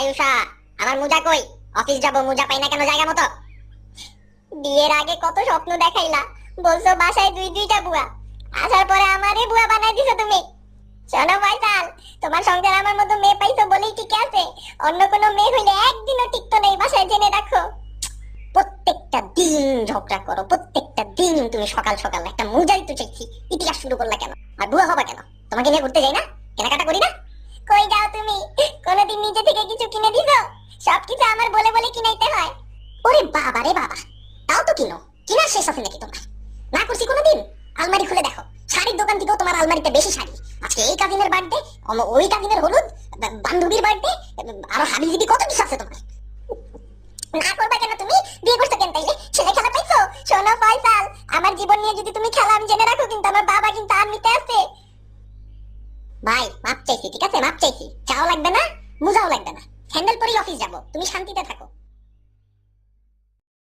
আয়ুষা, আমার মোজা কই? অফিস যাব, মোজা পাই না কেন জায়গা মতো? বিয়ের আগে কত স্বপ্ন দেখাইলা, বলছো বাসায় দুই দুইটা বুয়া, আসার পরে আমারে বুয়া বানাই দিছো তুমি। শোনো ফয়সাল, তোমার সংসার আমার মতো মেয়ে পাইছো বলেই ঠিক আছে, অন্য কোনো মেয়ে হইলে একদিনও টিকতো না এই বাসায়, জেনে রাখো। প্রত্যেকটা দিন ঝগড়া করো, প্রত্যেকটা দিন তুমি সকাল সকাল একটা মোজাই তো চাইছি, ইতিহাস শুরু করলা কেন? আর বুয়া হবা কেন? তোমাকে নিয়ে ঘুরতে যাই না, কেনাকাটা করি না? কই যাও তুমি? কোনোদিন নিজে থেকে কিছু কিনে দিছো? সবকিছু আমার বলে বলে কিনাইতে হয়। ওরে বাবা রে বাবা, তাও তো কিনো, কিনার শেষ আছে নাকি তোমার? না করছি কোনোদিন? আলমারি খুলে দেখো, শাড়ির দোকান থেকেও তোমার আলমারিতে বেশি শাড়ি। আজকে এই কাজিনের বার্থডে, ওই কাজিনের হলুদ, বান্ধবীর বার্থডে, আরো হাবিজিবি কত কিছু আছে তোমার। না করবা কেন তুমি? বিয়ে করছো কেন তাইলে? ছেলে খেলা পাইছো? শোনো ফয়সাল, আমার জীবন নিয়ে যদি তুমি খেলা, আমি জেনে রাখো কিন্তু আমার বাবা কিন্তু আর্মিতে আছে। ভাই মাপ চাইছি, ঠিক আছে, মাপ চাইছি। চাও লাগবে না, মোজাও লাগবে না, স্যান্ডেল পরেই অফিস যাবো, তুমি শান্তিতে থাকো।